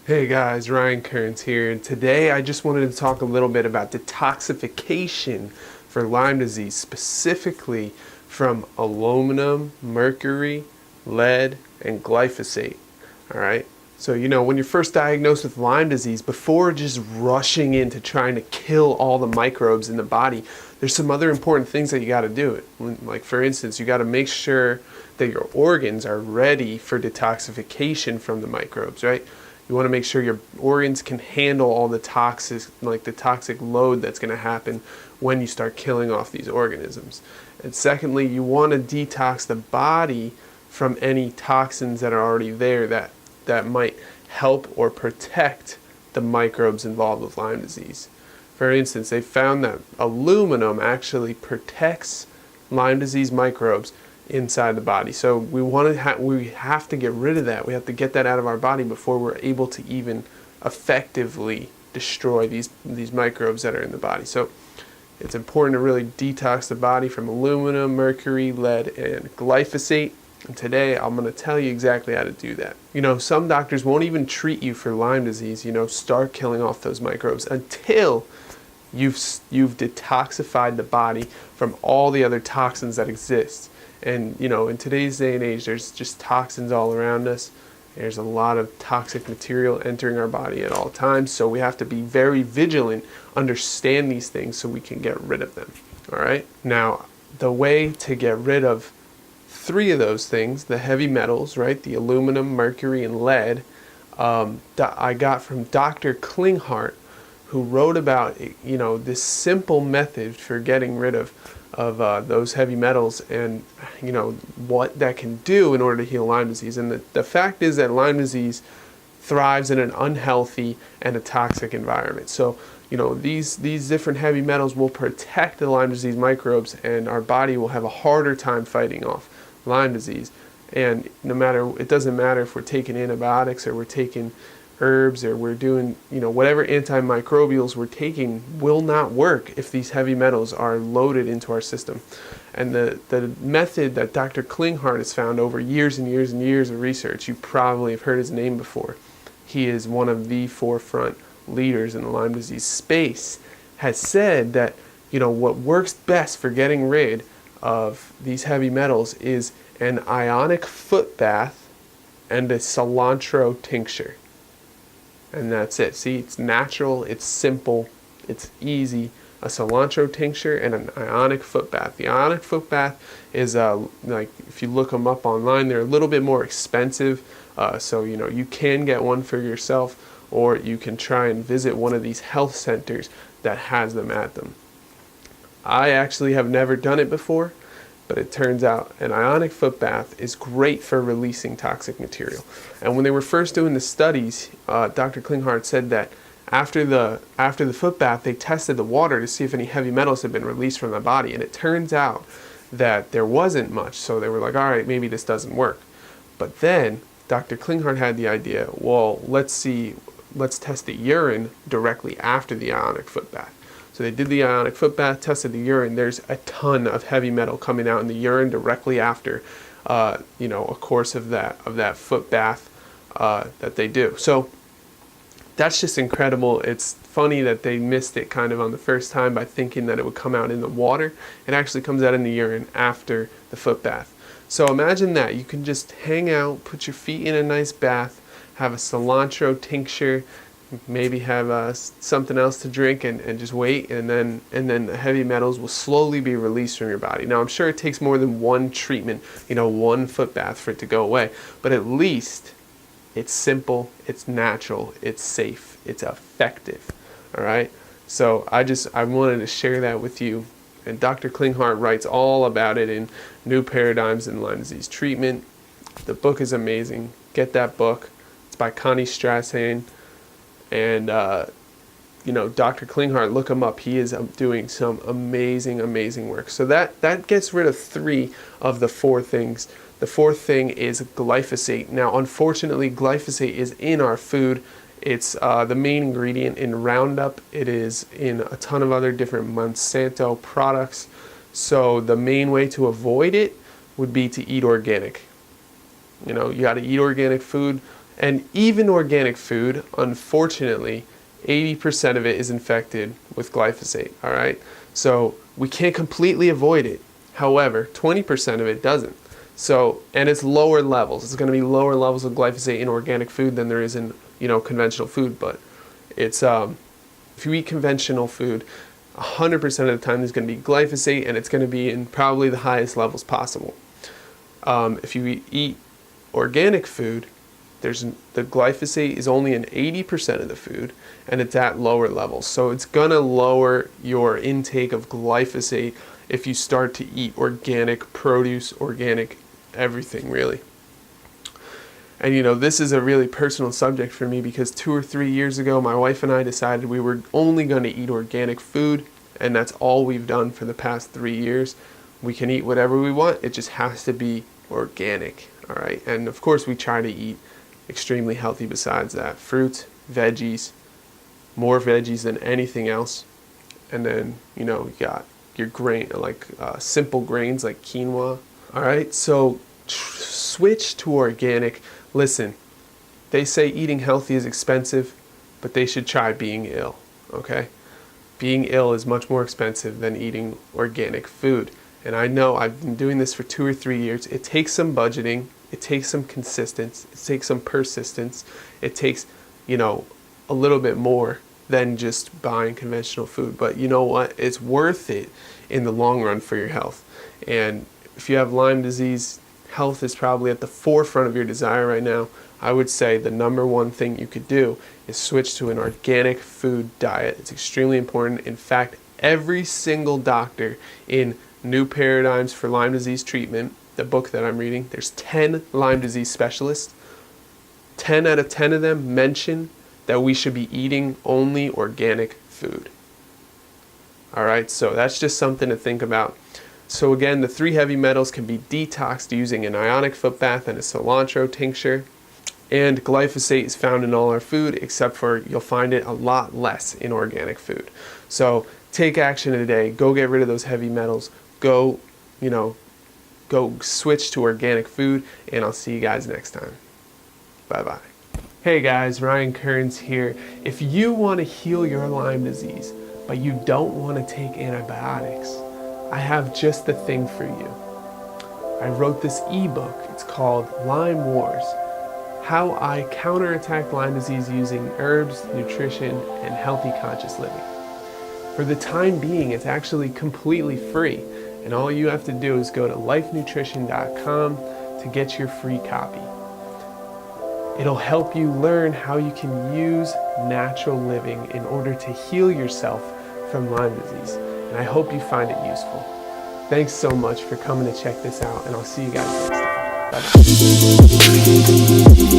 Hey guys, Ryan Kearns here, and today I just wanted to talk a little bit about detoxification for Lyme disease, specifically from aluminum, mercury, lead, and glyphosate. Alright, so when you're first diagnosed with Lyme disease, before just rushing into trying to kill all the microbes in the body, there's some other important things that you got to do. Like, for instance, you got to make sure that your organs are ready for detoxification from the microbes, right? You want to make sure your organs can handle all the toxic load that's going to happen when you start killing off these organisms. And secondly, you want to detox the body from any toxins that are already there that might help or protect the microbes involved with Lyme disease. For instance, they found that aluminum actually protects Lyme disease microbes inside the body. So we have to get rid of that. We have to get that out of our body before we're able to even effectively destroy these microbes that are in the body. So it's important to really detox the body from aluminum, mercury, lead, and glyphosate. And today I'm going to tell you exactly how to do that. Some doctors won't even treat you for Lyme disease, start killing off those microbes until you've detoxified the body from all the other toxins that exist. And in today's day and age, there's just toxins all around us. There's a lot of toxic material entering our body at all times, so we have to be very vigilant, understand these things so we can get rid of them. All right? Now, the way to get rid of three of those things, the heavy metals, right, the aluminum, mercury, and lead, that I got from Dr. Klinghardt, who wrote about this simple method for getting rid of those heavy metals and what that can do in order to heal Lyme disease. And the fact is that Lyme disease thrives in an unhealthy and a toxic environment. So these different heavy metals will protect the Lyme disease microbes, and our body will have a harder time fighting off Lyme disease. And it doesn't matter if we're taking antibiotics or we're taking herbs or we're doing whatever antimicrobials we're taking will not work if these heavy metals are loaded into our system. And the method that Dr. Klinghardt has found over years and years and years of research, you probably have heard his name before. He is one of the forefront leaders in the Lyme disease space, has said that what works best for getting rid of these heavy metals is an ionic foot bath and a cilantro tincture. And that's it. See, it's natural, it's simple, it's easy. A cilantro tincture and an ionic foot bath. The ionic foot bath is if you look them up online, they're a little bit more expensive. So you can get one for yourself, or you can try and visit one of these health centers that has them at them. I actually have never done it before, but it turns out an ionic foot bath is great for releasing toxic material. And when they were first doing the studies, Dr. Klinghardt said that after the foot bath, they tested the water to see if any heavy metals had been released from the body. And it turns out that there wasn't much. So they were like, all right, maybe this doesn't work. But then Dr. Klinghardt had the idea, well, let's test the urine directly after the ionic foot bath. So they did the ionic foot bath, tested the urine. There's a ton of heavy metal coming out in the urine directly after, a course of that foot bath that they do. So that's just incredible. It's funny that they missed it kind of on the first time by thinking that it would come out in the water. It actually comes out in the urine after the foot bath. So imagine that. You can just hang out, put your feet in a nice bath, have a cilantro tincture, maybe have something else to drink, and just wait, and then the heavy metals will slowly be released from your body. Now, I'm sure it takes more than one treatment, one foot bath for it to go away, but at least it's simple, it's natural, it's safe, it's effective. All right, so I wanted to share that with you. And Dr. Klinghardt writes all about it in New Paradigms in Lyme Disease Treatment. The book is amazing. Get that book. It's by Connie Strasshain. And, Dr. Klinghardt, look him up. He is doing some amazing, amazing work. So that gets rid of three of the four things. The fourth thing is glyphosate. Now, unfortunately, glyphosate is in our food. It's the main ingredient in Roundup. It is in a ton of other different Monsanto products. So the main way to avoid it would be to eat organic. You got to eat organic food. And even organic food, unfortunately, 80% of it is infected with glyphosate, all right? So we can't completely avoid it. However, 20% of it doesn't. So, and it's lower levels. It's going to be lower levels of glyphosate in organic food than there is in, conventional food. But it's, if you eat conventional food, 100% of the time there's going to be glyphosate, and it's going to be in probably the highest levels possible. If you eat organic food, the glyphosate is only in 80% of the food, and it's at lower levels. So it's going to lower your intake of glyphosate if you start to eat organic produce, organic everything, really. And this is a really personal subject for me, because 2 or 3 years ago, my wife and I decided we were only going to eat organic food, and that's all we've done for the past 3 years. We can eat whatever we want, it just has to be organic, all right? And of course, we try to eat extremely healthy besides that. Fruits, veggies, more veggies than anything else. And then, you got your grain, like simple grains like quinoa. All right, so switch to organic. Listen, they say eating healthy is expensive, but they should try being ill, okay? Being ill is much more expensive than eating organic food. And I know I've been doing this for 2 or 3 years. It takes some budgeting. It takes some consistency. It takes some persistence. It takes, a little bit more than just buying conventional food. But you know what? It's worth it in the long run for your health. And if you have Lyme disease, health is probably at the forefront of your desire right now. I would say the number one thing you could do is switch to an organic food diet. It's extremely important. In fact, every single doctor in New Paradigms for Lyme Disease Treatment, the book that I'm reading, there's 10 Lyme disease specialists. 10 out of 10 of them mention that we should be eating only organic food. All right, so that's just something to think about. So again, the 3 heavy metals can be detoxed using an ionic foot bath and a cilantro tincture. And glyphosate is found in all our food, except for you'll find it a lot less in organic food. So take action today. Go get rid of those heavy metals. Go switch to organic food, and I'll see you guys next time. Bye-bye. Hey guys, Ryan Kearns here. If you want to heal your Lyme disease, but you don't want to take antibiotics, I have just the thing for you. I wrote this ebook. It's called Lyme Wars: How I Counterattack Lyme Disease Using Herbs, Nutrition, and Healthy Conscious Living. For the time being, it's actually completely free, and all you have to do is go to lifenutrition.com to get your free copy. It'll help you learn how you can use natural living in order to heal yourself from Lyme disease, and I hope you find it useful. Thanks so much for coming to check this out, and I'll see you guys next time. Bye-bye.